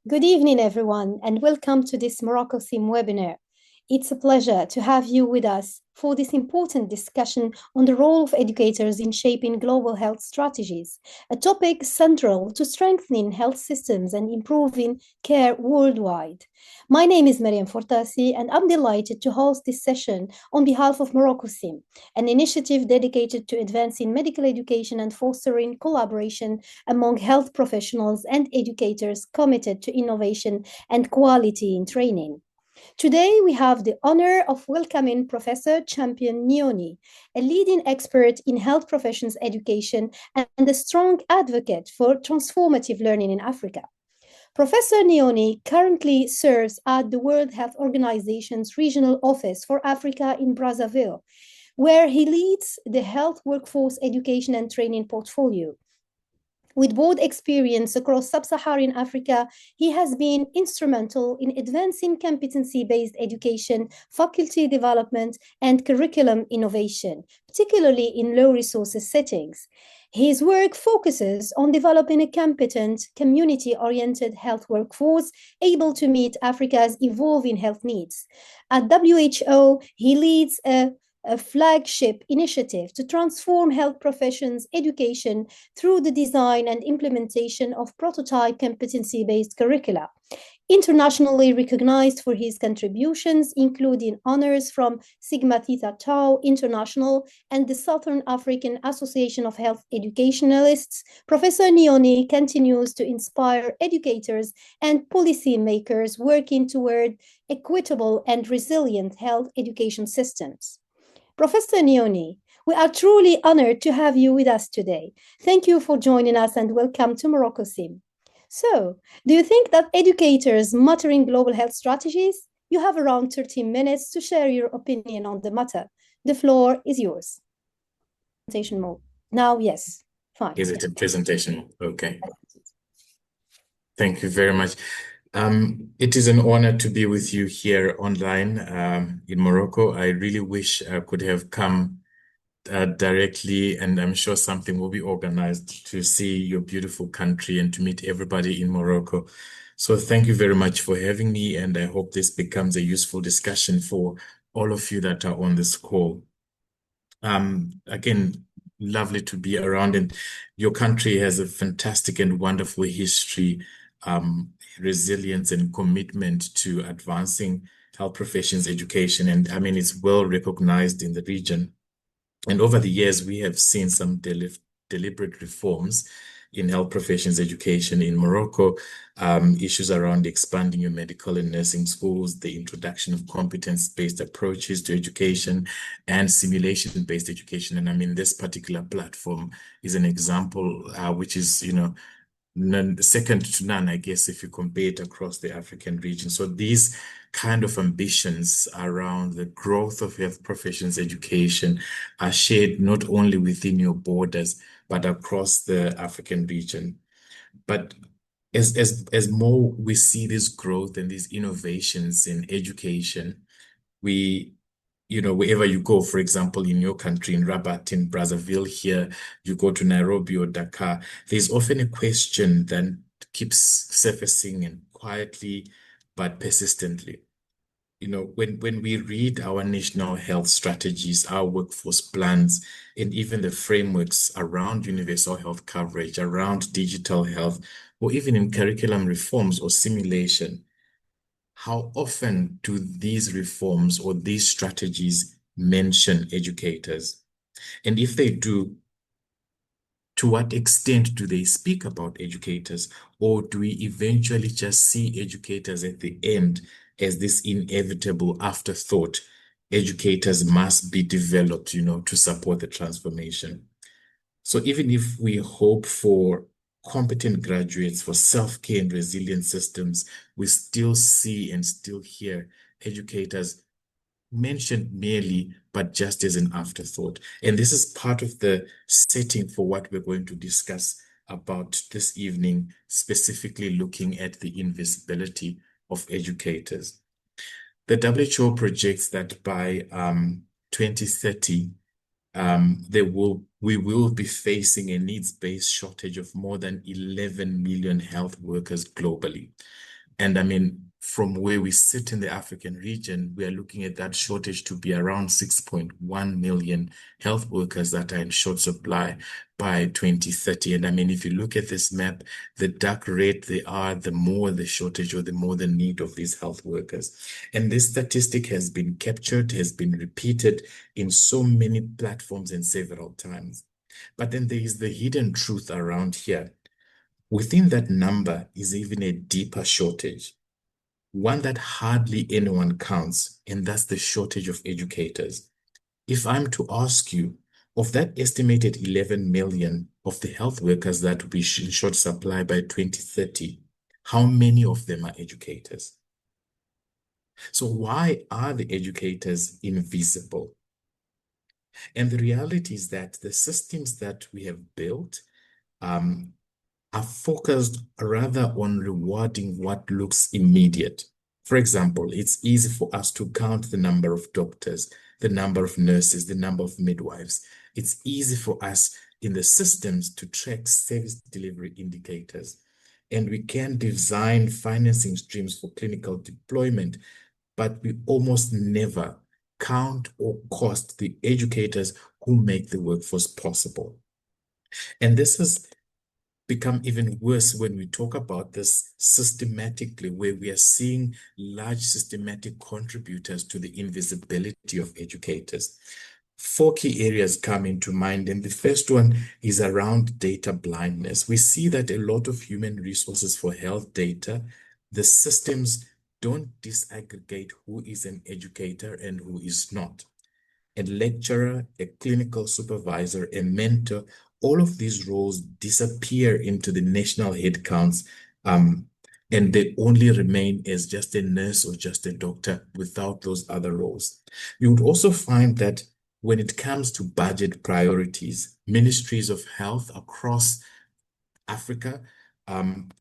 Good evening, everyone, and welcome to this Morocco Sim webinar. It's a pleasure to have you with us for this important discussion on the role of educators in shaping global health strategies, a topic central to strengthening health systems and improving care worldwide. My name is Mariam Fortasi, and I'm delighted to host this session on behalf of Morocco Sim, an initiative dedicated to advancing medical education and fostering collaboration among health professionals and educators committed to innovation and quality in training. Today, we have the honor of welcoming Professor Champion Nyoni, a leading expert in health professions education and a strong advocate for transformative learning in Africa. Professor Nyoni currently serves at the World Health Organization's Regional Office for Africa in Brazzaville, where he leads the Health Workforce Education and Training portfolio. With broad experience across sub-Saharan Africa, he has been instrumental in advancing competency-based education, faculty development, and curriculum innovation, particularly in low-resources settings. His work focuses on developing a competent, community-oriented health workforce able to meet Africa's evolving health needs. At WHO, he leads a flagship initiative to transform health professions education through the design and implementation of prototype competency-based curricula. Internationally recognized for his contributions, including honors from Sigma Theta Tau International and the Southern African Association of Health Educationalists, Professor Nyoni continues to inspire educators and policymakers working toward equitable and resilient health education systems. Professor Nyoni, we are truly honored to have you with us today. Thank you for joining us and welcome to Morocco Sim. So, do you think that educators matter in global health strategies? You have around 30 minutes to share your opinion on the matter. The floor is yours. Presentation mode. Now, yes, fine. Is it a presentation? Okay. Thank you very much. It is an honor to be with you here online in Morocco. I really wish I could have come directly, and I'm sure something will be organized to see your beautiful country and to meet everybody in Morocco. So thank you very much for having me, and I hope this becomes a useful discussion for all of you that are on this call. Again, lovely to be around, and your country has a fantastic and wonderful history, resilience and commitment to advancing health professions education. And I mean, it's well recognized in the region. And over the years, we have seen some deliberate reforms in health professions education in Morocco, issues around expanding your medical and nursing schools, the introduction of competence-based approaches to education and simulation-based education. And I mean, this particular platform is an example which is, second to none, I guess, if you compare it across the African region. So these kind of ambitions around the growth of health professions education are shared not only within your borders, but across the African region. But as more we see this growth and these innovations in education, wherever you go, for example, in your country, in Rabat, in Brazzaville here, you go to Nairobi or Dakar, there's often a question that keeps surfacing and quietly but persistently. When we read our national health strategies, our workforce plans, and even the frameworks around universal health coverage, around digital health, or even in curriculum reforms or simulation, how often do these reforms or these strategies mention educators? And if they do, to what extent do they speak about educators? Or do we eventually just see educators at the end as this inevitable afterthought? Educators must be developed, to support the transformation. So even if we hope for competent graduates for self-care and resilient systems, we still see and still hear educators mentioned merely, but just as an afterthought. And this is part of the setting for what we're going to discuss about this evening, specifically looking at the invisibility of educators. The WHO projects that by 2030, we will be facing a needs-based shortage of more than 11 million health workers globally. And I mean, from where we sit in the African region, we are looking at that shortage to be around 6.1 million health workers that are in short supply by 2030. And I mean, if you look at this map, the dark red they are, the more the shortage or the more the need of these health workers. And this statistic has been captured, has been repeated in so many platforms and several times. But then there is the hidden truth around here. Within that number is even a deeper shortage, one that hardly anyone counts, and that's the shortage of educators. If I'm to ask you, of that estimated 11 million of the health workers that will be in short supply by 2030, how many of them are educators? So why are the educators invisible? And the reality is that the systems that we have built are focused rather on rewarding what looks immediate. For example, it's easy for us to count the number of doctors, the number of nurses, the number of midwives. It's easy for us in the systems to track service delivery indicators. And we can design financing streams for clinical deployment, but we almost never count or cost the educators who make the workforce possible. And this has become even worse when we talk about this systematically, where we are seeing large systematic contributors to the invisibility of educators. Four key areas come into mind, and the first one is around data blindness. We see that a lot of human resources for health data, the systems don't disaggregate who is an educator and who is not. A lecturer, a clinical supervisor, a mentor, all of these roles disappear into the national headcounts, and they only remain as just a nurse or just a doctor without those other roles. You would also find that when it comes to budget priorities, ministries of health across Africa,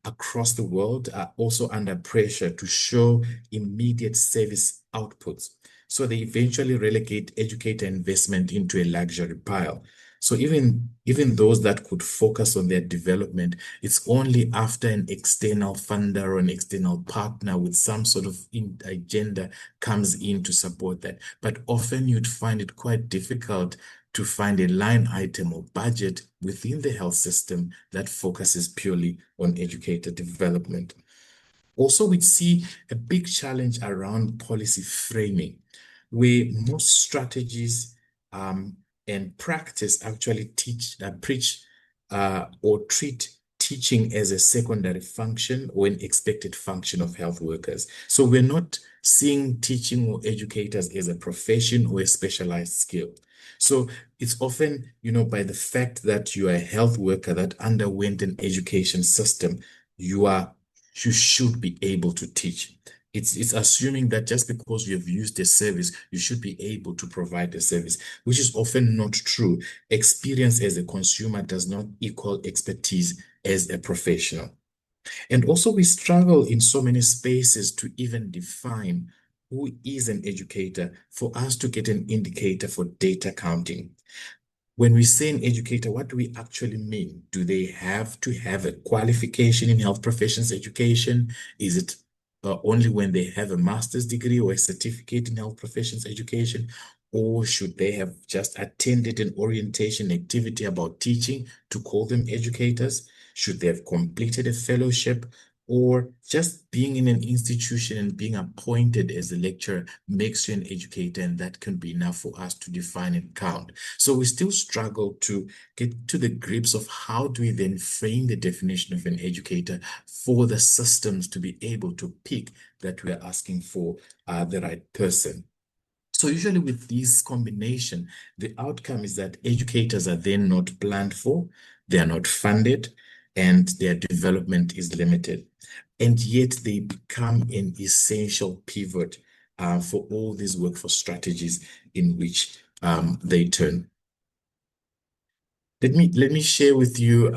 across the world are also under pressure to show immediate service outputs. So they eventually relegate educator investment into a luxury pile. So even those that could focus on their development, it's only after an external funder or an external partner with some sort of agenda comes in to support that. But often you'd find it quite difficult to find a line item or budget within the health system that focuses purely on educator development. Also, we see a big challenge around policy framing, where most strategies and practice actually preach or treat teaching as a secondary function or an expected function of health workers. So we're not seeing teaching or educators as a profession or a specialized skill. So it's often, by the fact that you are a health worker that underwent an education system, you should be able to teach. It's assuming that just because you have used a service, you should be able to provide a service, which is often not true. Experience as a consumer does not equal expertise as a professional. And also, we struggle in so many spaces to even define who is an educator for us to get an indicator for data counting. When we say an educator, what do we actually mean? Do they have to have a qualification in health professions education? Is it only when they have a master's degree or a certificate in health professions education? Or should they have just attended an orientation activity about teaching to call them educators? Should they have completed a fellowship? Or just being in an institution and being appointed as a lecturer makes you an educator, and that can be enough for us to define and count. So we still struggle to get to the grips of how do we then frame the definition of an educator for the systems to be able to pick that we are asking for the right person. So usually with this combination, the outcome is that educators are then not planned for, they are not funded, and their development is limited. And yet they become an essential pivot for all these workforce strategies in which they turn. Let me share with you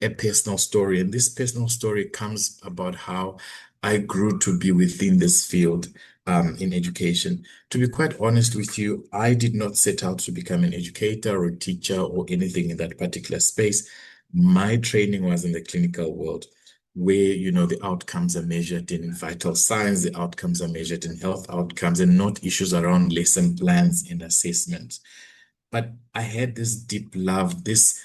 a personal story, and this personal story comes about how I grew to be within this field in education. To be quite honest with you, I did not set out to become an educator or a teacher or anything in that particular space. My training was in the clinical world. where, the outcomes are measured in vital signs, the outcomes are measured in health outcomes, and not issues around lesson plans and assessment. But I had this deep love, this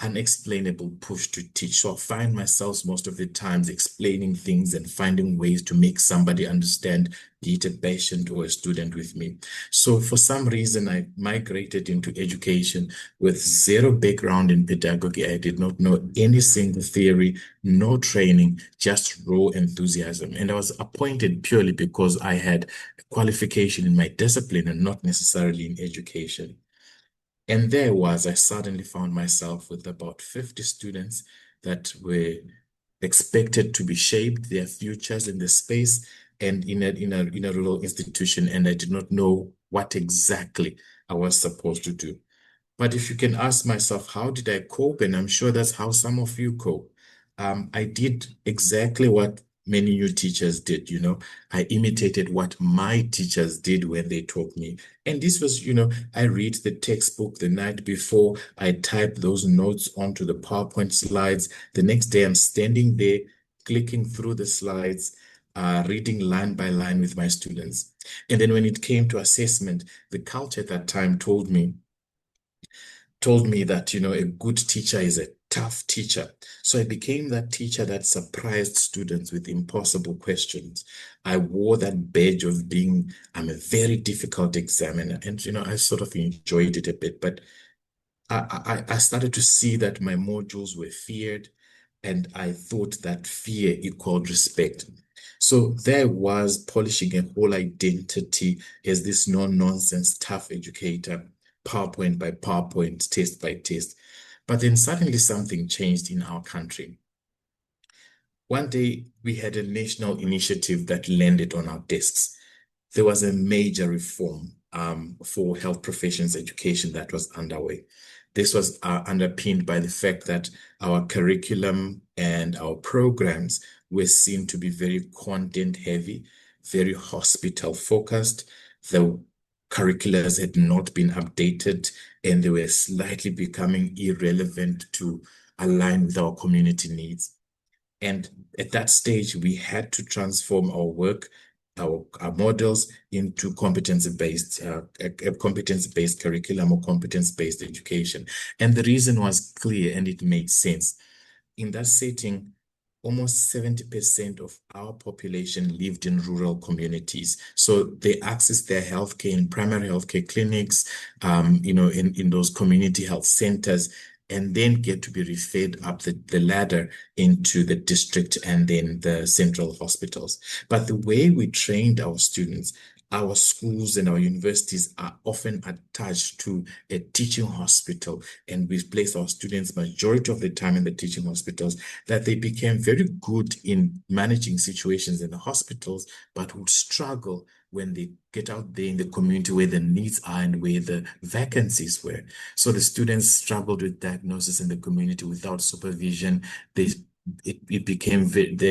unexplainable push to teach. So I find myself most of the times explaining things and finding ways to make somebody understand, be it a patient or a student with me. So for some reason, I migrated into education with zero background in pedagogy. I did not know any single theory, no training, just raw enthusiasm. And I was appointed purely because I had a qualification in my discipline and not necessarily in education. And there was, I suddenly found myself with about 50 students that were expected to be shaped their futures in the space and in a rural institution. And I did not know what exactly I was supposed to do. But if you can ask myself, how did I cope? And I'm sure that's how some of you cope. I did exactly what many new teachers did, I imitated what my teachers did when they taught me. And this was, I read the textbook the night before, I type those notes onto the PowerPoint slides. The next day, I'm standing there, clicking through the slides, reading line by line with my students. And then when it came to assessment, the culture at that time told me that, a good teacher is a tough teacher. So I became that teacher that surprised students with impossible questions. I wore that badge of being, I'm a very difficult examiner. And, I sort of enjoyed it a bit, but I started to see that my modules were feared, and I thought that fear equaled respect. So there was polishing a whole identity as this no-nonsense tough educator, PowerPoint by PowerPoint, test by test. But then suddenly something changed in our country. One day we had a national initiative that landed on our desks. There was a major reform for health professions education that was underway. This was underpinned by the fact that our curriculum and our programs were seen to be very content heavy, very hospital focused. The curriculums had not been updated, and they were slightly becoming irrelevant to align with our community needs. And at that stage, we had to transform our work, our models into competence-based curriculum or competence-based education. And the reason was clear and it made sense. In that setting, almost 70% of our population lived in rural communities. So they accessed their healthcare in primary healthcare clinics, in those community health centers, and then get to be referred up the ladder into the district and then the central hospitals. But the way we trained our students, our schools and our universities are often attached to a teaching hospital, and we place our students majority of the time in the teaching hospitals, that they became very good in managing situations in the hospitals, but would struggle when they get out there in the community where the needs are and where the vacancies were. So the students struggled with diagnosis in the community without supervision. They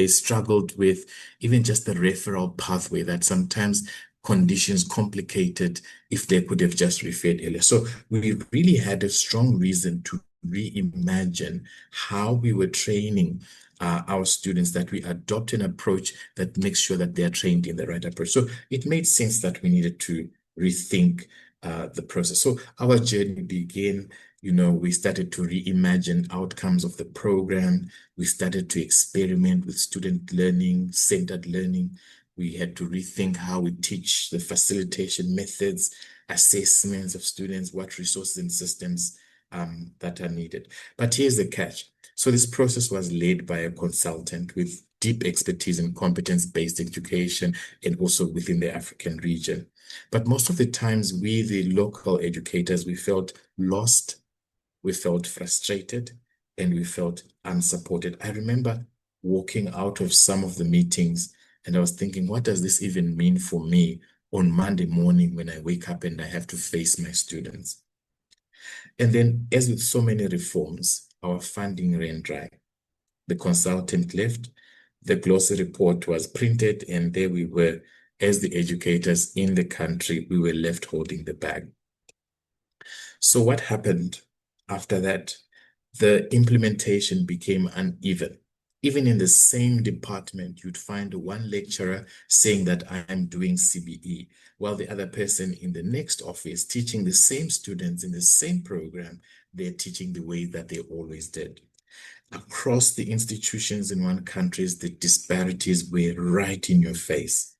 struggled with even just the referral pathway, that sometimes conditions complicated if they could have just referred earlier. So we really had a strong reason to reimagine how we were training our students, that we adopt an approach that makes sure that they are trained in the right approach. So it made sense that we needed to rethink the process. So our journey began, we started to reimagine outcomes of the program. We started to experiment with student learning, centered learning. We had to rethink how we teach, the facilitation methods, assessments of students, what resources and systems that are needed. But here's the catch. So this process was led by a consultant with deep expertise in competence-based education and also within the African region. But most of the times, we, the local educators, we felt lost, we felt frustrated, and we felt unsupported. I remember walking out of some of the meetings and I was thinking, what does this even mean for me on Monday morning when I wake up and I have to face my students? And then, as with so many reforms, our funding ran dry. The consultant left, the glossary report was printed, and there we were, as the educators in the country, we were left holding the bag. So what happened after that? The implementation became uneven. Even in the same department, you'd find one lecturer saying that I am doing CBE, while the other person in the next office teaching the same students in the same program, they're teaching the way that they always did. Across the institutions in one country, the disparities were right in your face.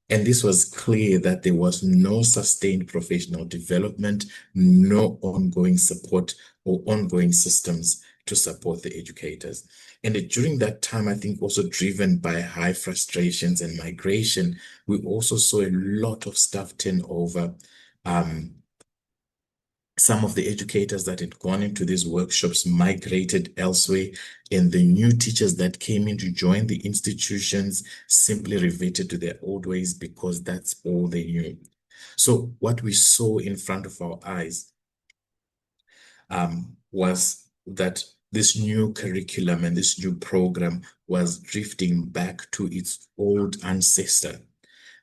And this was clear that there was no sustained professional development, no ongoing support or ongoing systems to support the educators. And during that time, I think also driven by high frustrations and migration, we also saw a lot of staff turnover. Some of the educators that had gone into these workshops migrated elsewhere, and the new teachers that came in to join the institutions simply reverted to their old ways because that's all they knew. So what we saw in front of our eyes was that this new curriculum and this new program was drifting back to its old ancestor,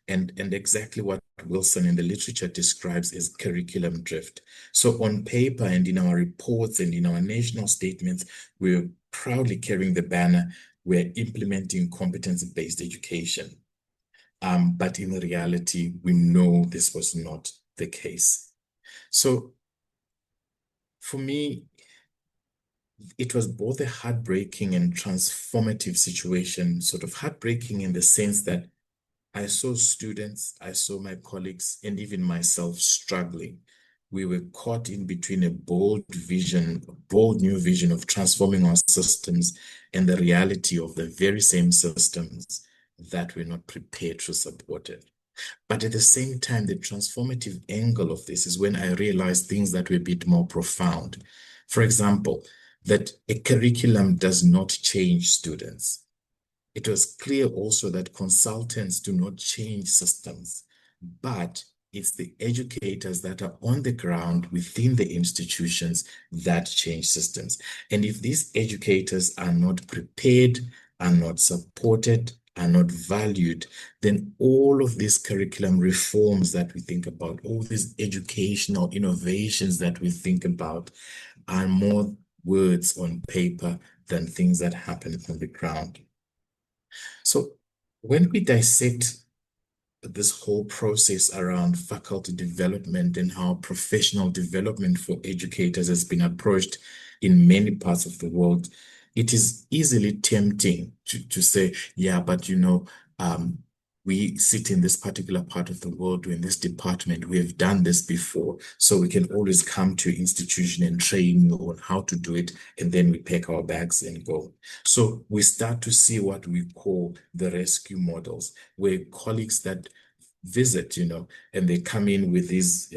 and exactly what Wilson in the literature describes as curriculum drift. So on paper and in our reports and in our national statements, we're proudly carrying the banner, we're implementing competency-based education. But in reality, we know this was not the case. So for me, it was both a heartbreaking and transformative situation, sort of heartbreaking in the sense that I saw students, I saw my colleagues, and even myself struggling. We were caught in between a bold vision, a bold new vision of transforming our systems and the reality of the very same systems that we're not prepared to support it. But at the same time, the transformative angle of this is when I realized things that were a bit more profound. For example, that a curriculum does not change students. It was clear also that consultants do not change systems, but it's the educators that are on the ground within the institutions that change systems. And if these educators are not prepared, are not supported, are not valued, then all of these curriculum reforms that we think about, all these educational innovations that we think about, are more words on paper than things that happen on the ground. So when we dissect this whole process around faculty development and how professional development for educators has been approached in many parts of the world, it is easily tempting to say, yeah, but we sit in this particular part of the world, or in this department, we have done this before, so we can always come to institution and train you on how to do it, and then we pack our bags and go. So we start to see what we call the rescue models, where colleagues that visit, and they come in with these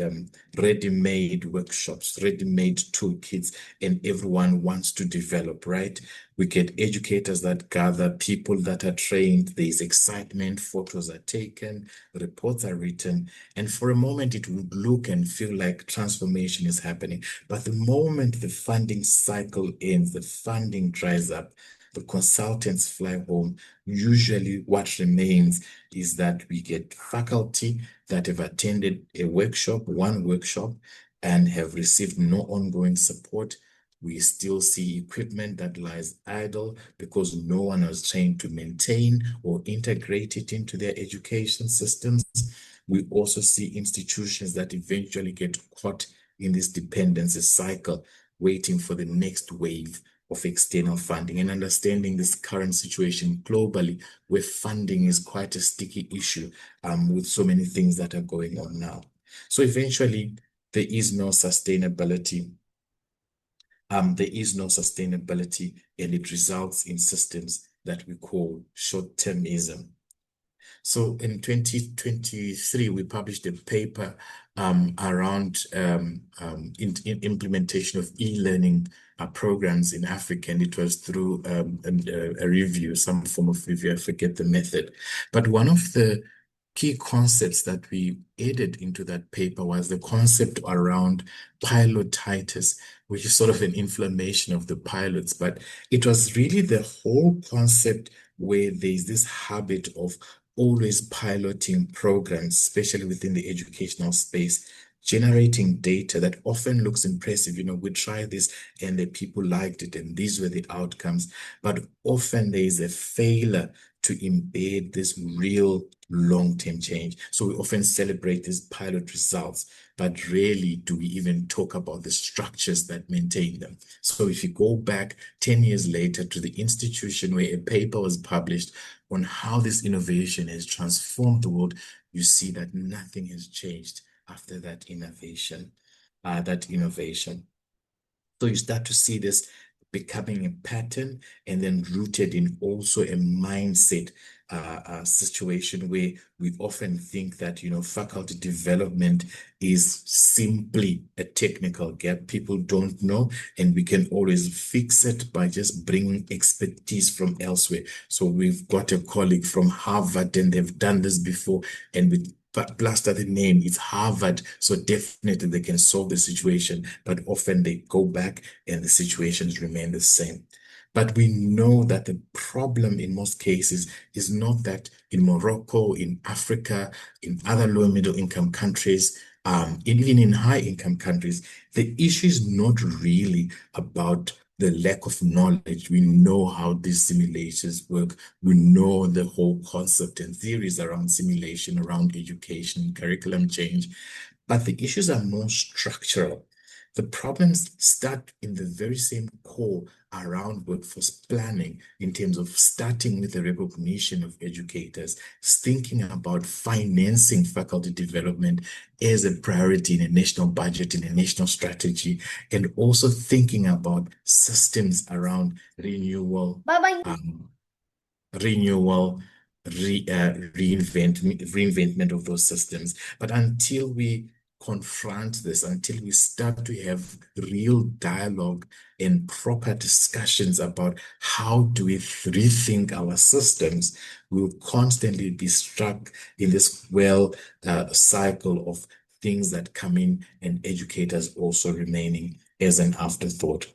ready-made workshops, ready-made toolkits, and everyone wants to develop, right? We get educators that gather, people that are trained, there's excitement, photos are taken, reports are written, and for a moment it would look and feel like transformation is happening. But the moment the funding cycle ends, the funding dries up, the consultants fly home, usually what remains is that we get faculty that have attended one workshop, and have received no ongoing support. We still see equipment that lies idle because no one was trained to maintain or integrate it into their education systems. We also see institutions that eventually get caught in this dependency cycle, waiting for the next wave of external funding, and understanding this current situation globally, where funding is quite a sticky issue with so many things that are going on now. So eventually, there is no sustainability. And it results in systems that we call short-termism. So in 2023, we published a paper around implementation of e-learning programs in Africa, and it was through a review, some form of review, I forget the method. But one of the key concepts that we added into that paper was the concept around pilotitis, which is sort of an inflammation of the pilots. But it was really the whole concept where there's this habit of always piloting programs, especially within the educational space, generating data that often looks impressive. We tried this and the people liked it, and these were the outcomes. But often there is a failure to embed this real long-term change. So we often celebrate these pilot results, but rarely do we even talk about the structures that maintain them. So if you go back 10 years later to the institution where a paper was published on how this innovation has transformed the world, you see that nothing has changed after that innovation. So you start to see this becoming a pattern, and then rooted in also a mindset situation where we often think that, faculty development is simply a technical gap. People don't know, and we can always fix it by just bringing expertise from elsewhere. So we've got a colleague from Harvard, and they've done this before, and with plaster the name, it's Harvard, so definitely they can solve the situation. But often they go back and the situations remain the same. But we know that the problem in most cases is not that in Morocco, in Africa, in other low and middle income countries, even in high income countries, the issue is not really about the lack of knowledge. We know how these simulations work. We know the whole concept and theories around simulation, around education, curriculum change, but the issues are more structural. The problems start in the very same core around workforce planning, in terms of starting with the recognition of educators, thinking about financing faculty development as a priority in a national budget, in a national strategy, and also thinking about systems around renewal, Bye-bye. renewal, reinventment of those systems. But until we confront this, until we start to have real dialogue and proper discussions about how do we rethink our systems, we'll constantly be stuck in this cycle of things that come in, and educators also remaining as an afterthought.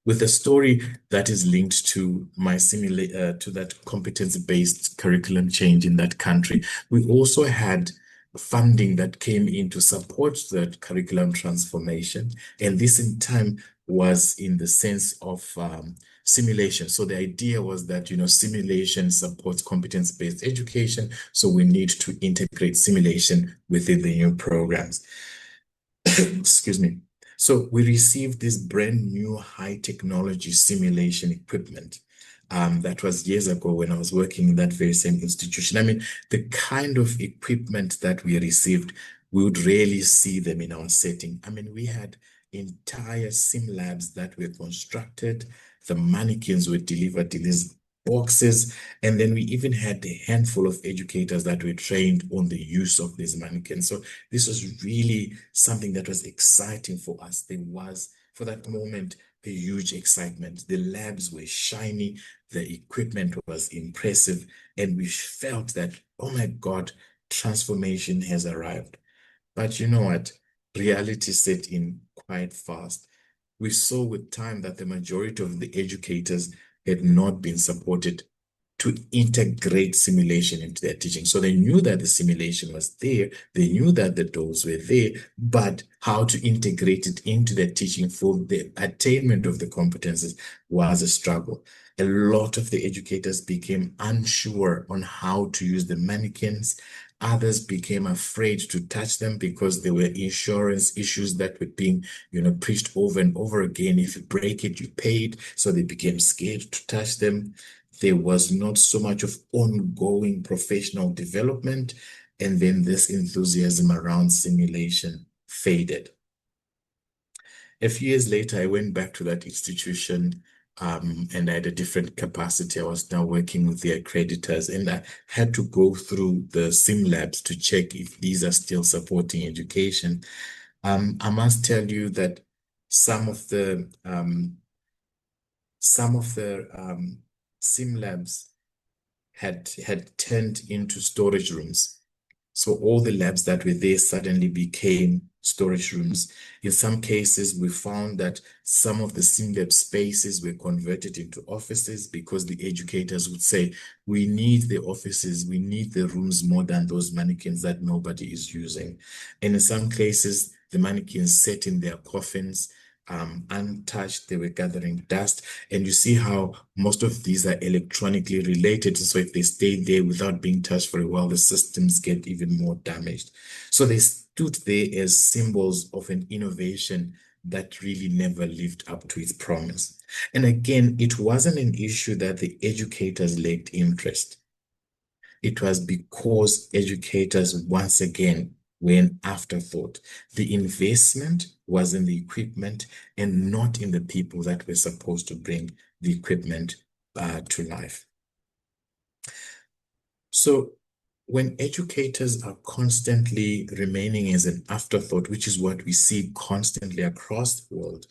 With a story that is linked to to that competency-based curriculum change in that country, we also had funding that came in to support that curriculum transformation, and this in time was in the sense of simulation. So the idea was that, simulation supports competence-based education, so we need to integrate simulation within the new programs. Excuse me. So we received this brand new high technology simulation equipment. That was years ago when I was working in that very same institution. I mean, the kind of equipment that we received, we would rarely see them in our setting. I mean, we had entire sim labs that were constructed. The mannequins were delivered in these boxes, and then we even had a handful of educators that were trained on the use of these mannequins. So this was really something that was exciting for us. There was, for that moment, a huge excitement. The labs were shiny, the equipment was impressive, and we felt that, oh my God, transformation has arrived. But you know what? Reality set in quite fast. We saw with time that the majority of the educators had not been supported to integrate simulation into their teaching. So they knew that the simulation was there, they knew that the tools were there, but how to integrate it into their teaching for the attainment of the competences was a struggle. A lot of the educators became unsure on how to use the mannequins. Others became afraid to touch them because there were insurance issues that were being, preached over and over again. If you break it, you paid. So they became scared to touch them. There was not so much of ongoing professional development. And then this enthusiasm around simulation faded. A few years later, I went back to that institution, and I had a different capacity. I was now working with the accreditors, and I had to go through the sim labs to check if these are still supporting education. I must tell you that some of the sim labs had turned into storage rooms. So all the labs that were there suddenly became storage rooms. In some cases, we found that some of the sim lab spaces were converted into offices because the educators would say, we need the offices, we need the rooms more than those mannequins that nobody is using. And in some cases, the mannequins sat in their coffins, untouched, they were gathering dust. And you see how most of these are electronically related. So if they stay there without being touched for a while, the systems get even more damaged. So they stood there as symbols of an innovation that really never lived up to its promise. And again, it wasn't an issue that the educators lacked interest. It was because educators, once again, were an afterthought. The investment was in the equipment and not in the people that were supposed to bring the equipment to life. So when educators are constantly remaining as an afterthought, which is what we see constantly across the world,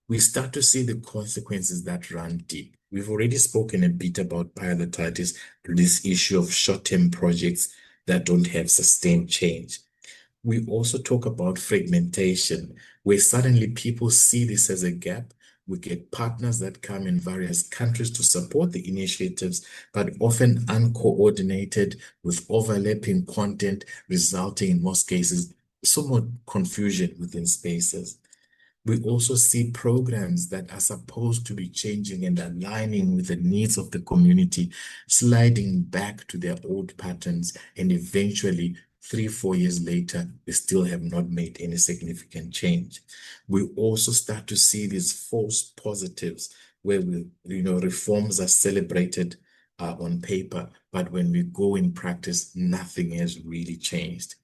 we start to see the consequences that run deep. We've already spoken a bit about pilotitis, this issue of short-term projects that don't have sustained change. We also talk about fragmentation, where suddenly people see this as a gap. We get partners that come in various countries to support the initiatives, but often uncoordinated with overlapping content, resulting in most cases somewhat confusion within spaces. We also see programs that are supposed to be changing and aligning with the needs of the community, sliding back to their old patterns, and eventually, 3, 4 years later, they still have not made any significant change. We also start to see these false positives where reforms are celebrated on paper, but when we go in practice, nothing has really changed.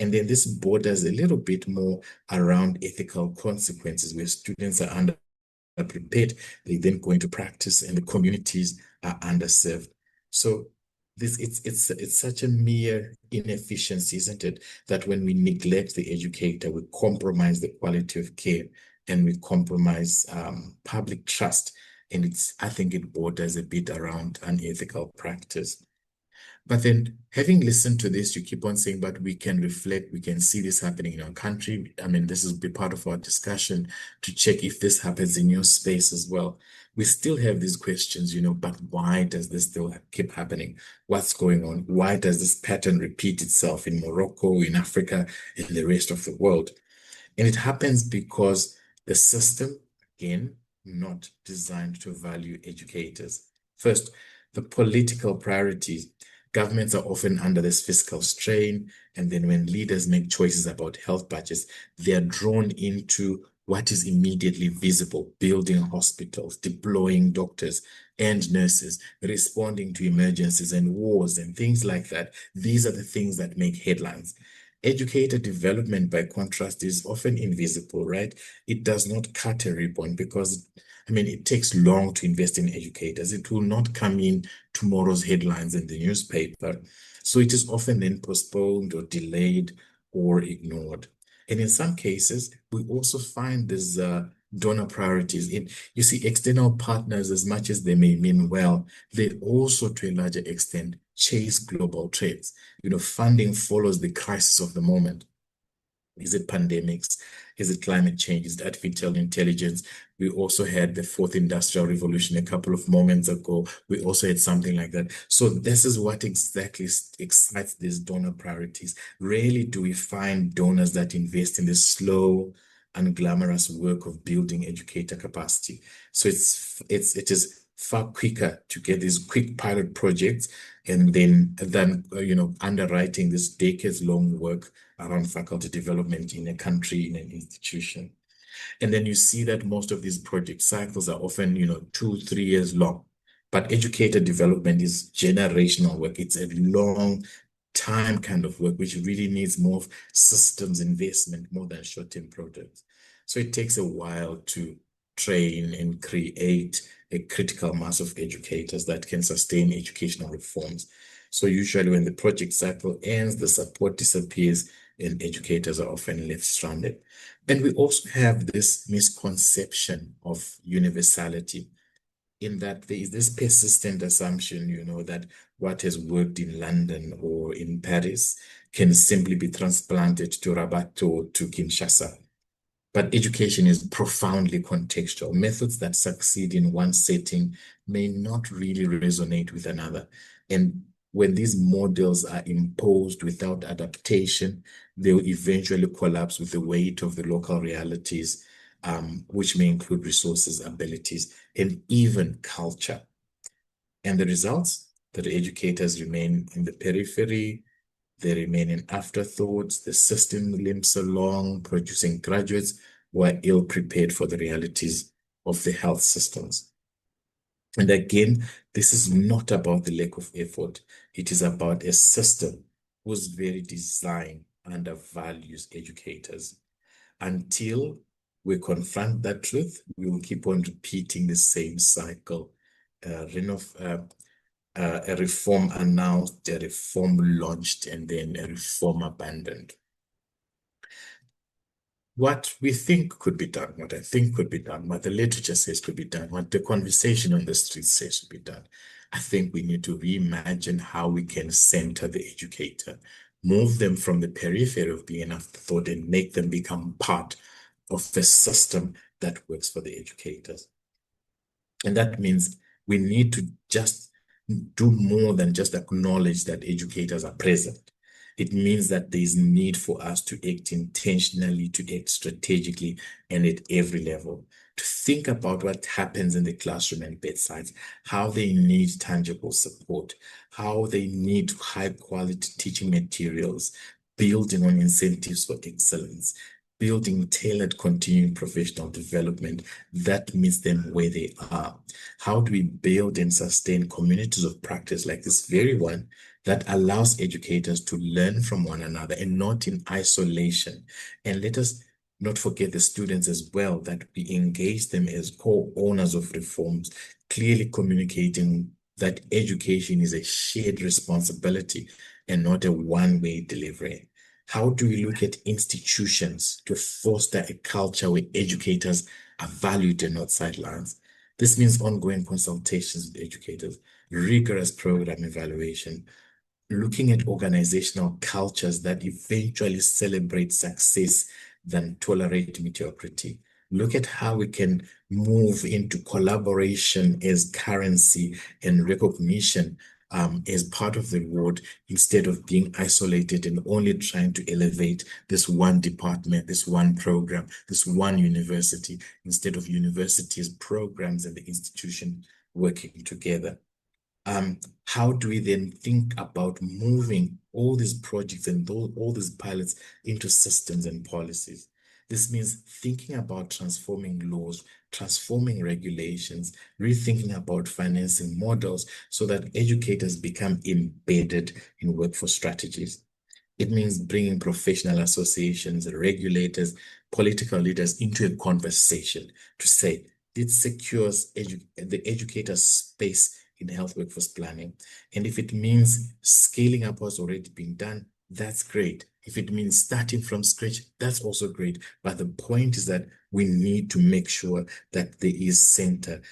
And then this borders a little bit more around ethical consequences where students are underprepared, they then go into practice and the communities are underserved. So it's such a mere inefficiency, isn't it? That when we neglect the educator, we compromise the quality of care and we compromise public trust. And I think it borders a bit around unethical practice. But then, having listened to this, you keep on saying, but we can reflect, we can see this happening in our country. I mean, this will be part of our discussion to check if this happens in your space as well. We still have these questions, but why does this still keep happening? What's going on? Why does this pattern repeat itself in Morocco, in Africa, in the rest of the world? And it happens because the system, again, not designed to value educators. First, the political priorities. Governments are often under this fiscal strain, and then when leaders make choices about health budgets, they are drawn into what is immediately visible, building hospitals, deploying doctors and nurses, responding to emergencies and wars and things like that. These are the things that make headlines. Educator development, by contrast, is often invisible, right? It does not cut a ribbon because, it takes long to invest in educators. It will not come in tomorrow's headlines in the newspaper. So it is often then postponed or delayed or ignored. And in some cases, we also find these donor priorities. You see, external partners, as much as they may mean well, they also, to a larger extent, chase global trends. Funding follows the crisis of the moment. Is it pandemics? Is it climate change? Is it artificial intelligence? We also had the fourth industrial revolution a couple of moments ago. We also had something like that. So this is what exactly excites these donor priorities. Rarely do we find donors that invest in the slow, unglamorous work of building educator capacity. So it is far quicker to get these quick pilot projects and then underwriting this decades-long work around faculty development in a country, in an institution. And then you see that most of these project cycles are often, 2, 3 years long. But educator development is generational work. It's a long time kind of work, which really needs more of systems investment more than short-term projects. So it takes a while to train and create a critical mass of educators that can sustain educational reforms. So usually when the project cycle ends, the support disappears and educators are often left stranded. And we also have this misconception of universality. in that there is this persistent assumption, that what has worked in London or in Paris can simply be transplanted to Rabat or to Kinshasa. But education is profoundly contextual. Methods that succeed in one setting may not really resonate with another. And when these models are imposed without adaptation, they will eventually collapse with the weight of the local realities, which may include resources, abilities, and even culture. And the results? That educators remain in the periphery, they remain in afterthoughts. The system limps along, producing graduates who are ill prepared for the realities of the health systems. And again, this is not about the lack of effort. It is about a system whose very design undervalues educators. Until we confront that truth, we will keep on repeating the same cycle. A reform announced, a reform launched, and then a reform abandoned. What we think could be done, what I think could be done, what the literature says could be done, what the conversation on the streets says could be done, I think we need to reimagine how we can center the educator, move them from the periphery of being an afterthought and make them become part of the system that works for the educators. And that means we need to just do more than just acknowledge that educators are present. It means that there is need for us to act intentionally, to act strategically, and at every level, to think about what happens in the classroom and bedsides, how they need tangible support, how they need high quality teaching materials, building on incentives for excellence, building tailored continuing professional development that meets them where they are. How do we build and sustain communities of practice like this very one that allows educators to learn from one another and not in isolation? And let us not forget the students as well, that we engage them as co-owners of reforms, clearly communicating that education is a shared responsibility and not a one-way delivery. How do we look at institutions to foster a culture where educators are valued and not sidelined? This means ongoing consultations with educators, rigorous program evaluation, looking at organizational cultures that eventually celebrate success than tolerate mediocrity. Look at how we can move into collaboration as currency and recognition as part of the reward instead of being isolated and only trying to elevate this one department, this one program, this one university, instead of universities, programs, and the institution working together. How do we then think about moving all these projects and all these pilots into systems and policies? This means thinking about transforming laws, transforming regulations, rethinking about financing models so that educators become embedded in workforce strategies. It means bringing professional associations, regulators, political leaders into a conversation to say, this secures the educator's space in health workforce planning. And if it means scaling up what's already been done, that's great. If it means starting from scratch, that's also great. But the point is that we need to make sure that there is center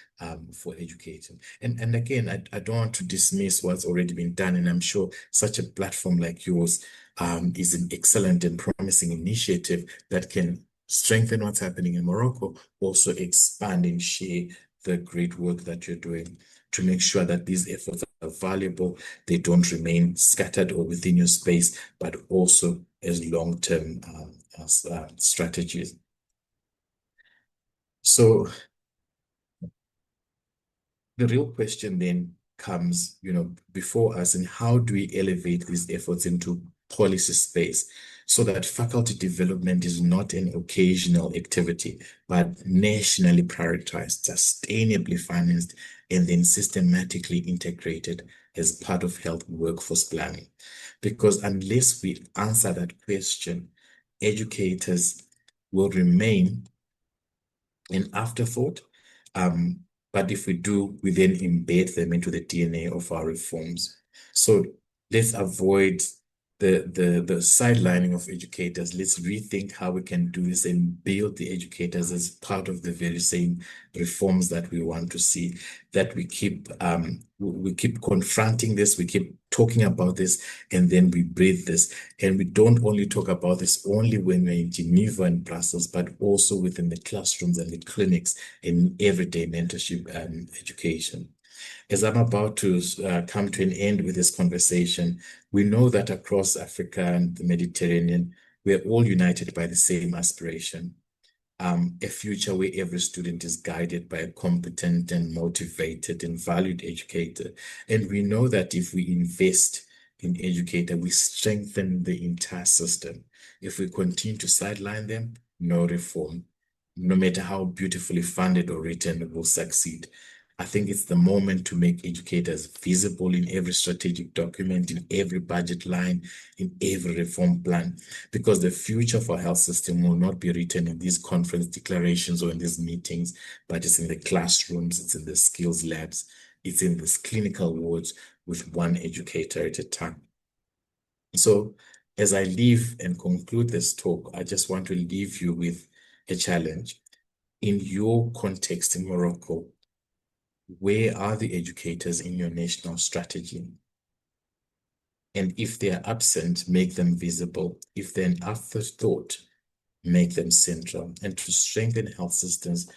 for education. And again, I don't want to dismiss what's already been done. And I'm sure such a platform like yours is an excellent and promising initiative that can strengthen what's happening in Morocco, also expand and share the great work that you're doing to make sure that these efforts are valuable, they don't remain scattered or within your space, but also as long-term strategies. So the real question then comes, before us, and how do we elevate these efforts into policy space so that faculty development is not an occasional activity, but nationally prioritized, sustainably financed, and then systematically integrated as part of health workforce planning? Because unless we answer that question, educators will remain an afterthought. But if we do, we then embed them into the DNA of our reforms. So let's avoid the sidelining of educators. Let's rethink how we can do this and build the educators as part of the very same reforms that we want to see. That we keep confronting this, we keep talking about this, and then we breathe this. And we don't only talk about this only when we're in Geneva and Brussels, but also within the classrooms and the clinics in everyday mentorship and education. As I'm about to come to an end with this conversation, we know that across Africa and the Mediterranean, we're all united by the same aspiration. A future where every student is guided by a competent and motivated and valued educator. And we know that if we invest in educator, we strengthen the entire system. If we continue to sideline them, no reform, no matter how beautifully funded or written, will succeed. I think it's the moment to make educators visible in every strategic document, in every budget line, in every reform plan, because the future for health system will not be written in these conference declarations or in these meetings, but it's in the classrooms, it's in the skills labs, it's in these clinical wards with one educator at a time. So as I leave and conclude this talk, I just want to leave you with a challenge. In your context in Morocco, where are the educators in your national strategy? And if they are absent, make them visible. If they're an afterthought, make them central. And to strengthen health systems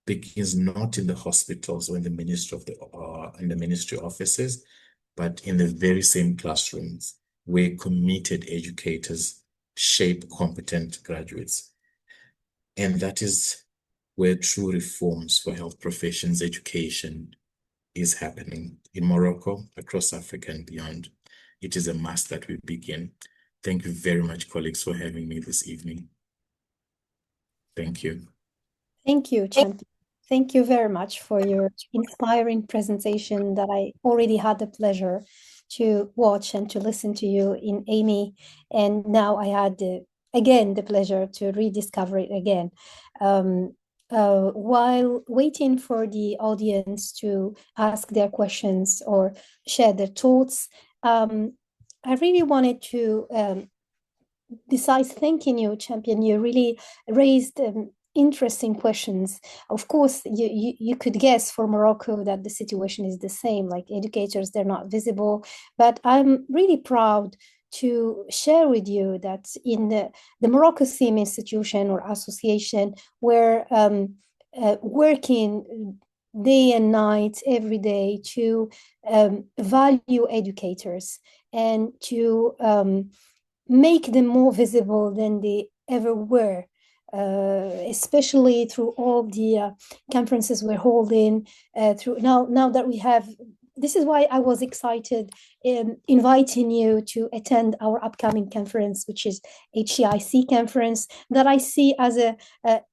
begins not in the hospitals or in the ministry offices, but in the very same classrooms where committed educators shape competent graduates. And that is where true reforms for health professions education is happening in Morocco, across Africa and beyond. It is a must that we begin. Thank you very much, colleagues, for having me this evening. Thank you. Thank you, Champion. Thank you very much for your inspiring presentation that I already had the pleasure to watch and to listen to you in Amy. And now I had, again, the pleasure to rediscover it again. While waiting for the audience to ask their questions or share their thoughts, I really wanted to, besides thanking you, Champion, you really raised interesting questions. Of course, you could guess for Morocco that the situation is the same, like educators, they're not visible. But I'm really proud to share with you that in the Morocco Sim institution or association, we're working day and night, every day to value educators and to make them more visible than they ever were, especially through all the conferences we're holding. Through now that we have, this is why I was excited in inviting you to attend our upcoming conference, which is HCIC conference, that I see as a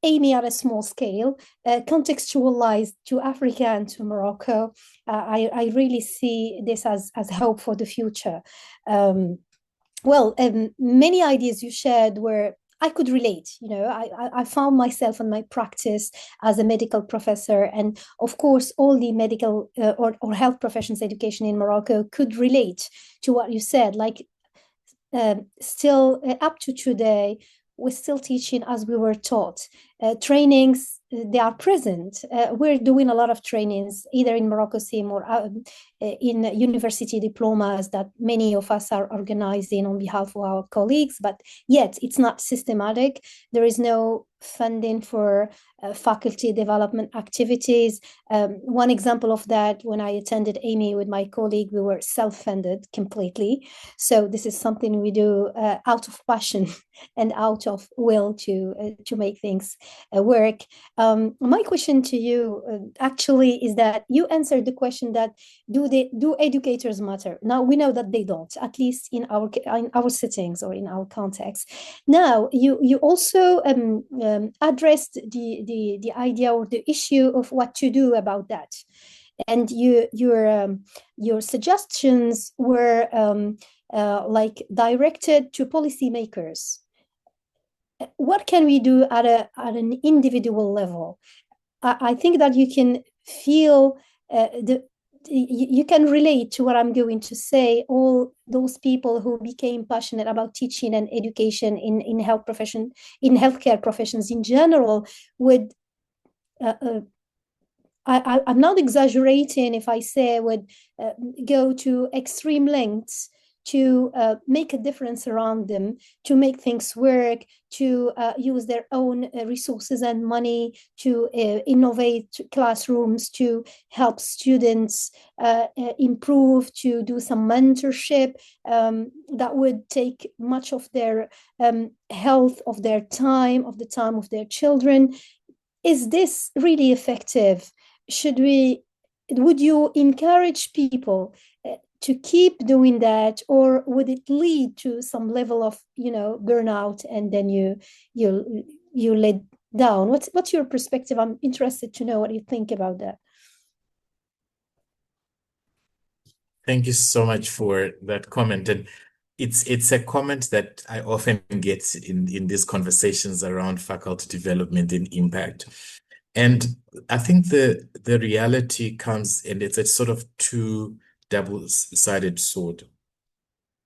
aiming at a small scale, contextualized to Africa and to Morocco. I really see this as hope for the future. Well, many ideas you shared were I could relate. I found myself in my practice as a medical professor, and of course, all the medical or health professions education in Morocco could relate to what you said. Like, still up to today, we're still teaching as we were taught. Trainings, they are present. We're doing a lot of trainings, either in Morocco Sim or in university diplomas that many of us are organizing on behalf of our colleagues, but yet it's not systematic. There is no funding for faculty development activities. One example of that, when I attended Amy with my colleague, we were self-funded completely. So this is something we do out of passion and out of will to make things work. My question to you actually is that you answered the question that do educators matter? Now we know that they don't, at least in our settings or in our context. Now you also addressed the idea or the issue of what to do about that, and your suggestions were like directed to policymakers. What can we do at an individual level? I think that you can feel you can relate to what I'm going to say. All those people who became passionate about teaching and education in healthcare professions in general would I'm not exaggerating if I say would go to extreme lengths to make a difference around them, to make things work, to use their own resources and money, to innovate classrooms, to help students improve, to do some mentorship that would take much of their health, of their time, of the time of their children. Is this really effective? Would you encourage people to keep doing that, or would it lead to some level of, burnout, and then you let down? What's your perspective? I'm interested to know what you think about that. Thank you so much for that comment. And it's a comment that I often get in these conversations around faculty development and impact. And I think the reality comes, and it's a sort of two double-sided sword.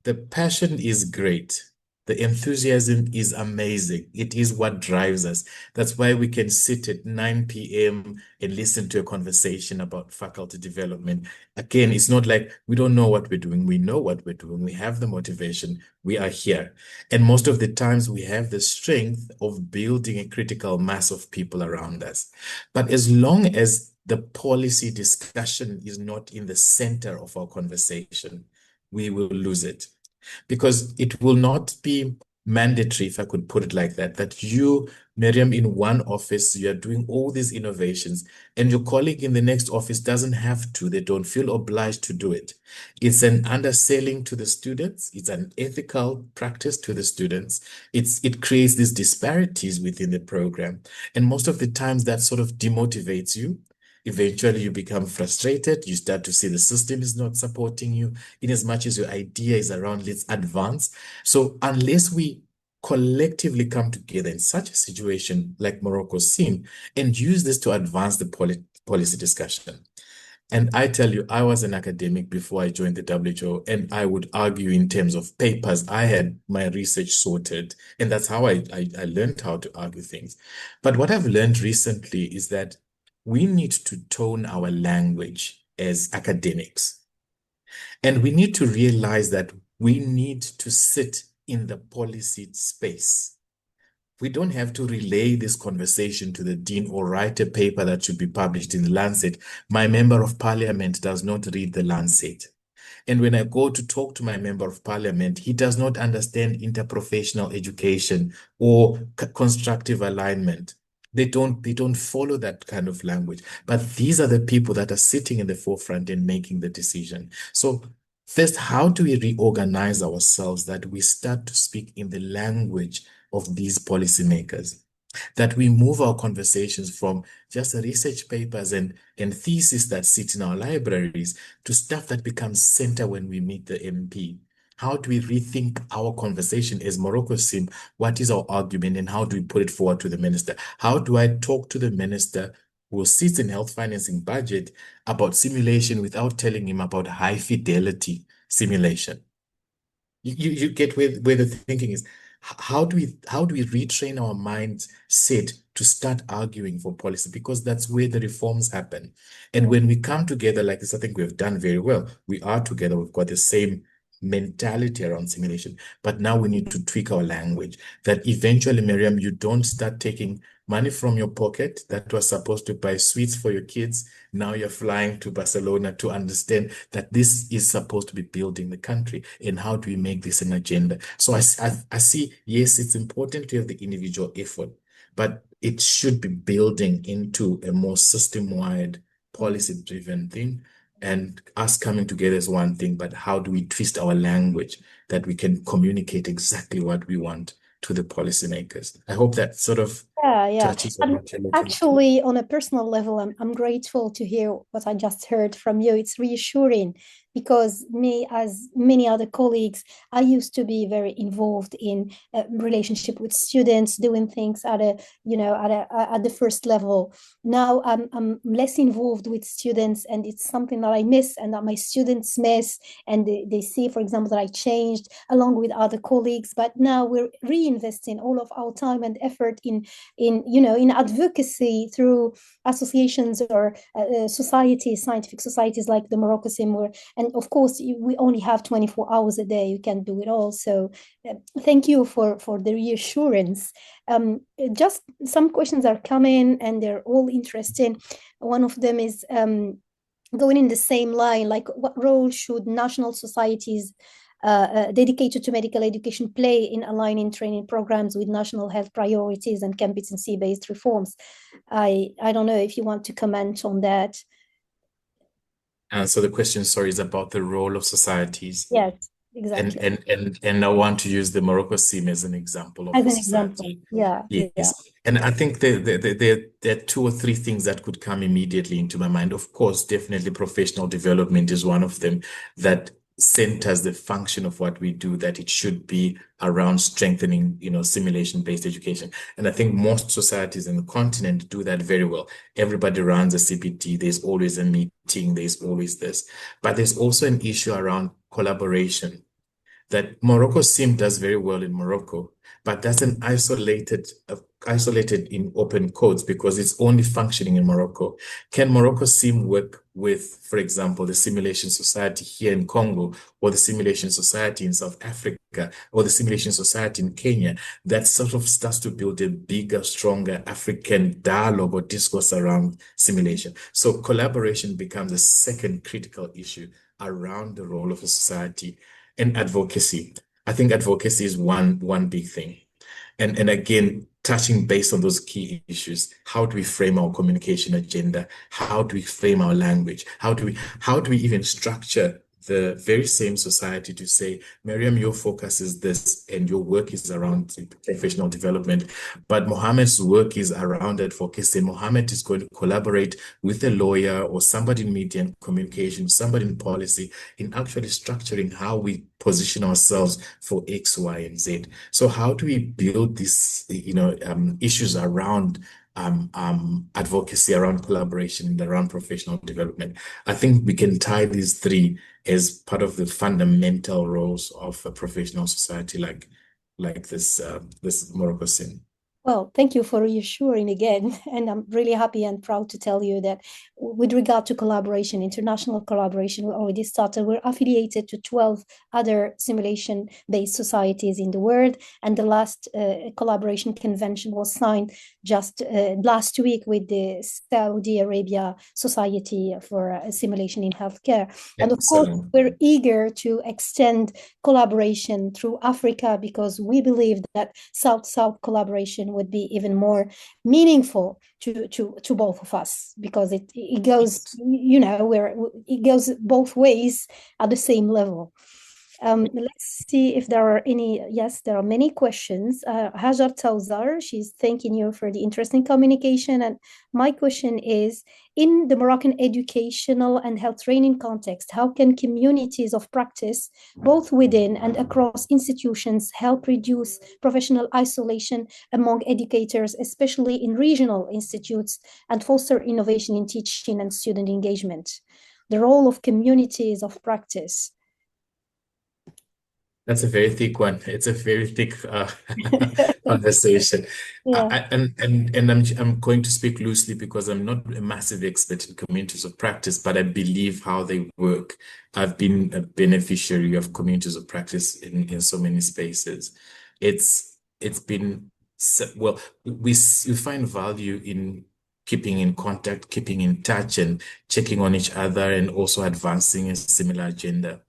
The passion is great. The enthusiasm is amazing. It is what drives us. That's why we can sit at 9 p.m. and listen to a conversation about faculty development. Again, it's not like we don't know what we're doing. We know what we're doing. We have the motivation. We are here. And most of the times we have the strength of building a critical mass of people around us. But as long as the policy discussion is not in the center of our conversation, we will lose it, because it will not be mandatory, if I could put it like that, that you, Miriam, in one office, you are doing all these innovations, and your colleague in the next office doesn't have to. They don't feel obliged to do it. It's an underselling to the students. It's an ethical practice to the students. It creates these disparities within the program. And most of the times that sort of demotivates you. Eventually, you become frustrated. You start to see the system is not supporting you in as much as your idea is around let's advance. So unless we collectively come together in such a situation like Morocco Sim and use this to advance the policy discussion. And I tell you, I was an academic before I joined the WHO, and I would argue in terms of papers. I had my research sorted, and that's how I learned how to argue things. But what I've learned recently is that we need to tone our language as academics. And we need to realize that we need to sit in the policy space. We don't have to relay this conversation to the dean or write a paper that should be published in the Lancet. My member of parliament does not read the Lancet. And when I go to talk to my member of parliament, he does not understand interprofessional education or constructive alignment. They don't follow that kind of language. But these are the people that are sitting in the forefront and making the decision. So first, how do we reorganize ourselves that we start to speak in the language of these policymakers? That we move our conversations from just research papers and theses that sit in our libraries to stuff that becomes center when we meet the MP. How do we rethink our conversation as Morocco Sim? What is our argument, and how do we put it forward to the minister? How do I talk to the minister who sits in health financing budget about simulation without telling him about high fidelity simulation? You get where the thinking is. How do we retrain our minds set to start arguing for policy? Because that's where the reforms happen. And when we come together like this, I think we've done very well. We are together. We've got the same mentality around simulation. But now we need to tweak our language, that eventually, Miriam, you don't start taking money from your pocket that was supposed to buy sweets for your kids. Now you're flying to Barcelona to understand that this is supposed to be building the country, and how do we make this an agenda? So I see, yes, it's important to have the individual effort, but it should be building into a more system-wide, policy-driven thing. And us coming together is one thing, but how do we twist our language that we can communicate exactly what we want to the policymakers? I hope that sort of Yeah. touches on what you're looking for. Actually, on a personal level, I'm grateful to hear what I just heard from you. It's reassuring because me, as many other colleagues, I used to be very involved in relationship with students, doing things at a, at the first level. Now I'm less involved with students, and it's something that I miss and that my students miss. And they see, for example, that I changed along with other colleagues. But now we're reinvesting all of our time and effort in advocacy through associations or societies, scientific societies like the Morocco Sim. And of course, we only have 24 hours a day. You can't do it all. So thank you for the reassurance. Just some questions are coming and they're all interesting. One of them is going in the same line, like what role should national societies dedicated to medical education play in aligning training programs with national health priorities and competency-based reforms? I don't know if you want to comment on that. And so the question, sorry, is about the role of societies. Yes, exactly. And I want to use the Morocco Sim as an example of As a an example. society. Yeah, Yes. yeah. And I think there are two or three things that could come immediately into my mind. Of course, definitely professional development is one of them that centers the function of what we do, that it should be around strengthening, simulation-based education. And I think most societies in the continent do that very well. Everybody runs a CPT. There's always a meeting. There's always this. But there's also an issue around collaboration that Morocco Sim does very well in Morocco, but that's an isolated in open codes because it's only functioning in Morocco. Can Morocco Sim work with, for example, the Simulation Society here in Congo, or the Simulation Society in South Africa, or the Simulation Society in Kenya? That sort of starts to build a bigger, stronger African dialogue or discourse around simulation. So collaboration becomes a second critical issue around the role of a society. And advocacy. I think advocacy is one big thing. And again, touching based on those key issues, how do we frame our communication agenda? How do we frame our language? How do we even structure the very same society to say, Miriam, your focus is this and your work is around professional development, but Mohammed's work is around advocacy. Mohammed is going to collaborate with a lawyer or somebody in media and communication, somebody in policy, in actually structuring how we position ourselves for X, Y, and Z. So how do we build these, issues around advocacy, around collaboration, and around professional development? I think we can tie these three as part of the fundamental roles of a professional society like this Morocco Sim. Well, thank you for reassuring again. And I'm really happy and proud to tell you that with regard to collaboration, international collaboration, we already started. We're affiliated to 12 other simulation-based societies in the world. And the last collaboration convention was signed just last week with the Saudi Arabia Society for Simulation in Healthcare. And of course, we're eager to extend collaboration through Africa because we believe that South-South collaboration would be even more meaningful to both of us, because it goes, where it goes both ways at the same level. Let's see if there are any. Yes, there are many questions. Hajar Tawzar, she's thanking you for the interesting communication. And my question is, in the Moroccan educational and health training context, how can communities of practice, both within and across institutions, help reduce professional isolation among educators, especially in regional institutes, and foster innovation in teaching and student engagement? The role of communities of practice. That's a very thick one. It's a very thick conversation. Yeah. And I'm going to speak loosely because I'm not a massive expert in communities of practice, but I believe how they work. I've been a beneficiary of communities of practice in so many spaces. It's been well, we find value in keeping in contact, keeping in touch, and checking on each other, and also advancing a similar agenda.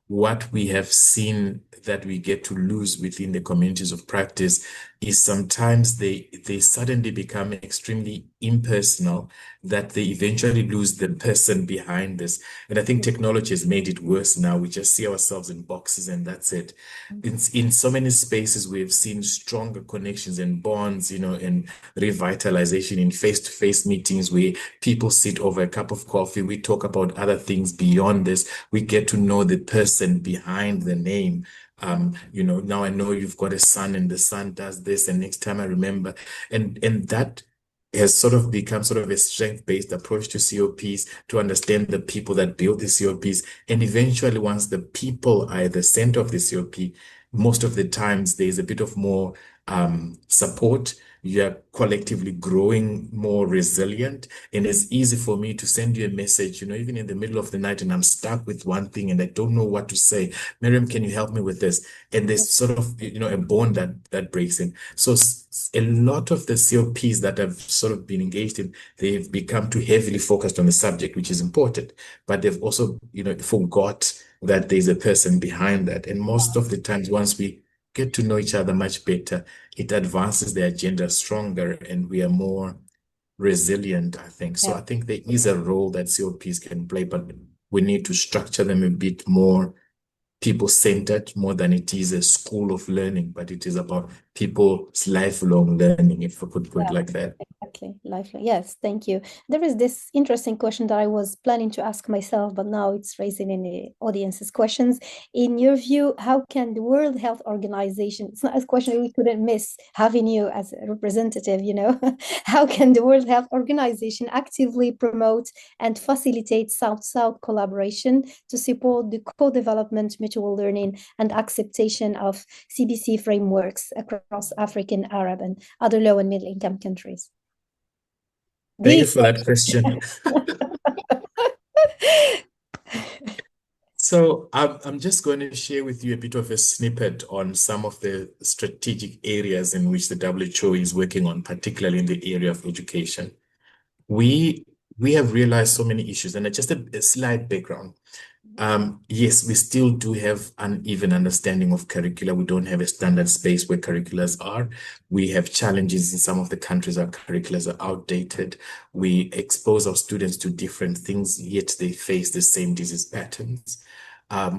What we have seen that we get to lose within the communities of practice is sometimes they suddenly become extremely impersonal, that they eventually lose the person behind this. And I think technology has made it worse now. We just see ourselves in boxes and that's it. In so many spaces, we have seen stronger connections and bonds, and revitalization in face-to-face meetings where people sit over a cup of coffee. We talk about other things beyond this. We get to know the person behind the name. Now I know you've got a son and the son does this, and next time I remember, and that has sort of become sort of a strength-based approach to COPs, to understand the people that build the COPs. And eventually, once the people are at the center of the COP, most of the times there's a bit of more support. You're collectively growing more resilient. And it's easy for me to send you a message, even in the middle of the night, and I'm stuck with one thing and I don't know what to say. Miriam, can you help me with this? And there's sort of, a bond that breaks in. So a lot of the COPs that I've sort of been engaged in, they've become too heavily focused on the subject, which is important, but they've also, forgot that there's a person behind that. And most of the times, once we get to know each other much better, it advances the agenda stronger and we are more resilient, I think. So Yeah. I think there is a role that COPs can play, but we need to structure them a bit more people-centered, more than it is a school of learning, but it is about people's lifelong learning, if I could put it Yeah. like that. Exactly. Lifelong. Yes, thank you. There is this interesting question that I was planning to ask myself, but now it's raising in the audience's questions. In your view, how can the World Health Organization, it's not a question we couldn't miss having you as a representative, how can the World Health Organization actively promote and facilitate South-South collaboration to support the co-development, mutual learning, and acceptation of CBC frameworks across African, Arab, and other low and middle income countries? Thank you Deep for that question. So I'm just going to share with you a bit of a snippet on some of the strategic areas in which the WHO is working on, particularly in the area of education. We we have realized so many issues, and just a slight background. Yes, we still do have uneven understanding of curricula. We don't have a standard space where curriculars are. We have challenges in some of the countries. Our curriculars are outdated. We expose our students to different things, yet they face the same disease patterns.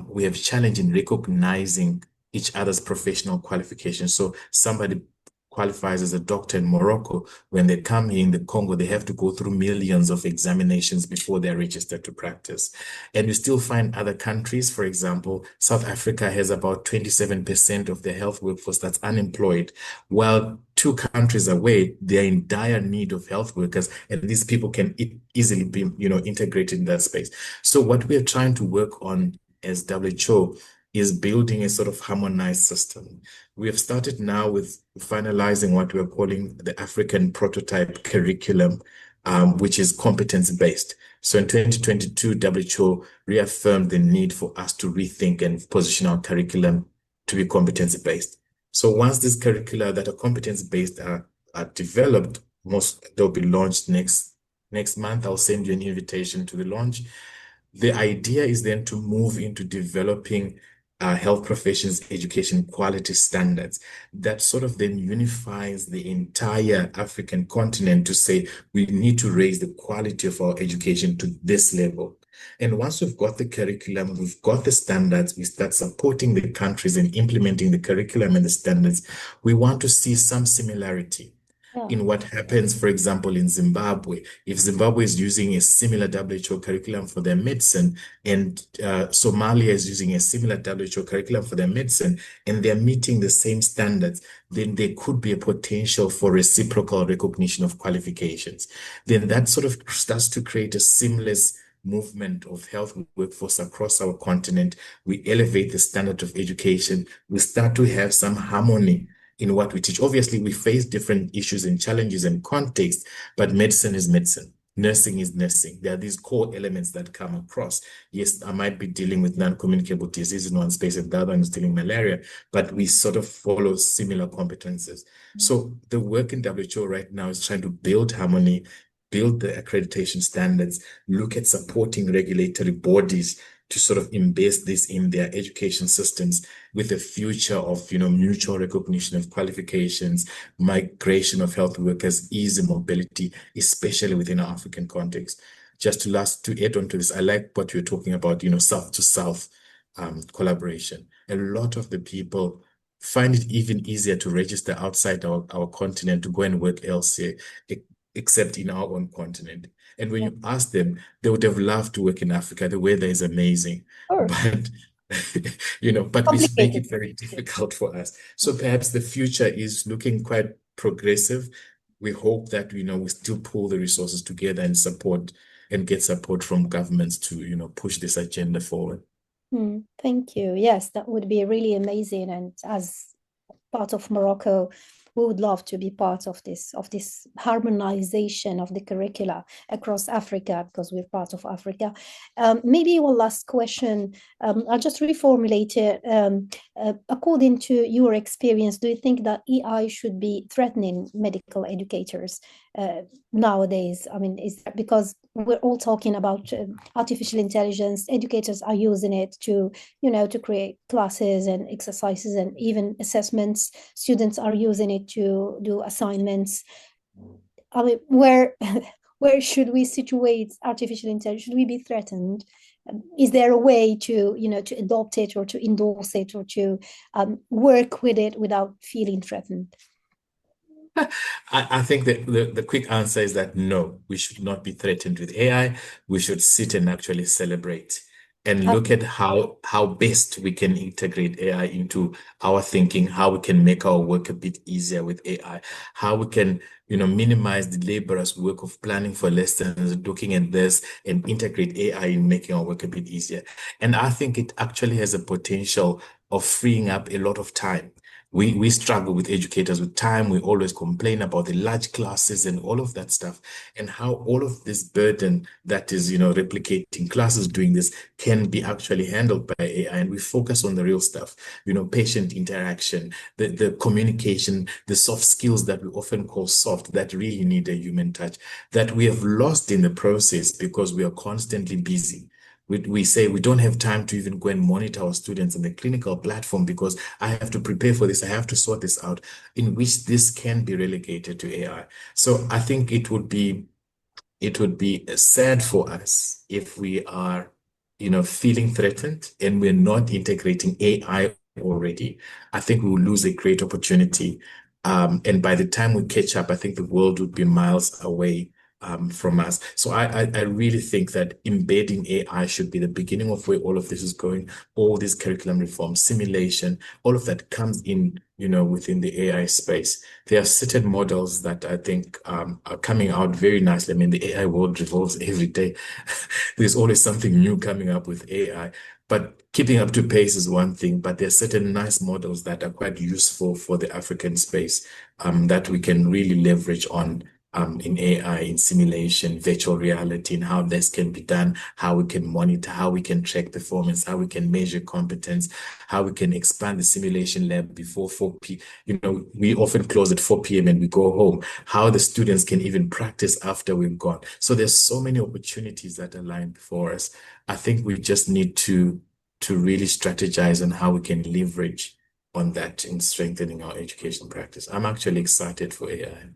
We have challenge in recognizing each other's professional qualifications. So somebody qualifies as a doctor in Morocco. When they come here in the Congo, they have to go through millions of examinations before they're registered to practice. And you still find other countries, for example, South Africa has about 27% of their health workforce that's unemployed, while two countries away, they're in dire need of health workers, and these people can easily be, integrated in that space. So what we're trying to work on as WHO is building a sort of harmonized system. We have started now with finalizing what we're calling the African prototype curriculum, which is competence-based. So in 2022, WHO reaffirmed the need for us to rethink and position our curriculum to be competence-based. So once these curricula that are competence-based are developed, they'll be launched next month. I'll send you an invitation to the launch. The idea is then to move into developing health professions education quality standards that sort of then unifies the entire African continent to say we need to raise the quality of our education to this level. And once we've got the curriculum, we've got the standards, we start supporting the countries in implementing the curriculum and the standards, we want to see some similarity in what happens, for example, in Zimbabwe. If Zimbabwe is using a similar WHO curriculum for their medicine, and Somalia is using a similar WHO curriculum for their medicine, and they're meeting the same standards, then there could be a potential for reciprocal recognition of qualifications. Then that sort of starts to create a seamless movement of health workforce across our continent. We elevate the standard of education. We start to have some harmony in what we teach. Obviously, we face different issues and challenges and contexts, but medicine is medicine. Nursing is nursing. There are these core elements that come across. Yes, I might be dealing with non-communicable disease in one space and the other one is dealing malaria, but we sort of follow similar competences. So the work in WHO right now is trying to build harmony, build the accreditation standards, look at supporting regulatory bodies to sort of embed this in their education systems with a future of, mutual recognition of qualifications, migration of health workers, easy mobility, especially within our African context. Just to add on to this, I like what you're talking about, south to south collaboration. A lot of the people find it even easier to register outside our continent to go and work elsewhere, except in our own continent. And when you ask them, they would have loved to work in Africa. The weather is amazing, Of course, but but we make complicated. it very difficult for us. So perhaps the future is looking quite progressive. We hope that we still pull the resources together and support and get support from governments to push this agenda forward. Thank you. Yes, that would be really amazing. And as part of Morocco, we would love to be part of this harmonization of the curricula across Africa because we're part of Africa. Maybe one last question. I'll just reformulate it. According to your experience, do you think that AI should be threatening medical educators nowadays? I mean, is that because we're all talking about artificial intelligence? Educators are using it to create classes and exercises and even assessments. Students are using it to do assignments. I mean, where where should we situate artificial intelligence? Should we be threatened? Is there a way to adopt it or to endorse it or to work with it without feeling threatened? I think that the quick answer is that no, we should not be threatened with AI. We should sit and actually celebrate and look at how best we can integrate AI into our thinking, how we can make our work a bit easier with AI, how we can, minimize the laborers' work of planning for lessons, looking at this and integrate AI in making our work a bit easier. And I think it actually has a potential of freeing up a lot of time. We struggle with educators with time. We always complain about the large classes and all of that stuff, and how all of this burden that is, replicating classes doing this can be actually handled by AI. And we focus on the real stuff, patient interaction, the communication, the soft skills that we often call soft, that really need a human touch, that we have lost in the process because we are constantly busy. We say we don't have time to even go and monitor our students in the clinical platform because I have to prepare for this, I have to sort this out, in which this can be relegated to AI. So I think it would be sad for us if we are, feeling threatened and we're not integrating AI already. I think we will lose a great opportunity. And by the time we catch up, I think the world would be miles away from us. So I really think that embedding AI should be the beginning of where all of this is going. All these curriculum reforms, simulation, all of that comes in, within the AI space. There are certain models that I think are coming out very nicely. I mean, the AI world revolves every day. There's always something new coming up with AI. But keeping up to pace is one thing, but there are certain nice models that are quite useful for the African space that we can really leverage on in AI, in simulation, virtual reality, and how this can be done, how we can monitor, how we can track performance, how we can measure competence, how we can expand the simulation lab before 4 p.m. We often close at 4 p.m. and we go home, how the students can even practice after we've gone. So there's so many opportunities that are lying before us. I think we just need to really strategize on how we can leverage on that in strengthening our education practice. I'm actually excited for AI.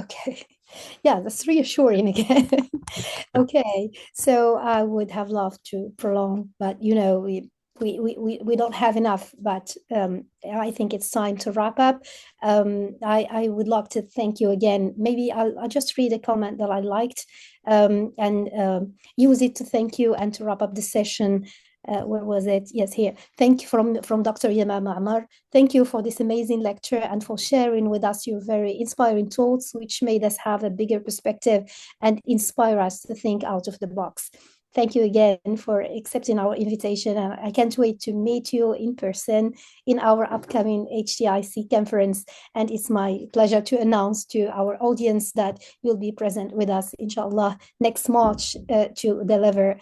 Okay. Yeah, that's reassuring again. Okay. So I would have loved to prolong, but we don't have enough. But I think it's time to wrap up. I would love to thank you again. Maybe I'll just read a comment that I liked and use it to thank you and to wrap up the session. Where was it? Yes, here. Thank you from Dr. Yamama Amar. Thank you for this amazing lecture and for sharing with us your very inspiring thoughts, which made us have a bigger perspective and inspire us to think out of the box. Thank you again for accepting our invitation. And I can't wait to meet you in person in our upcoming HTIC conference. And it's my pleasure to announce to our audience that you'll be present with us, inshallah, next March to deliver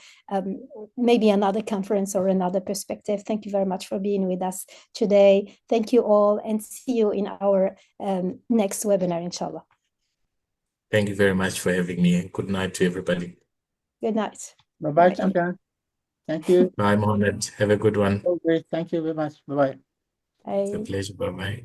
maybe another conference or another perspective. Thank you very much for being with us today. Thank you all and see you in our next webinar, inshallah. Thank you very much for having me, and good night to everybody. Good night. Bye-bye, Champion. Thank you. Bye, Mohammed. Have a good one. Okay, thank you very much. Bye-bye. It's a pleasure. Bye-bye.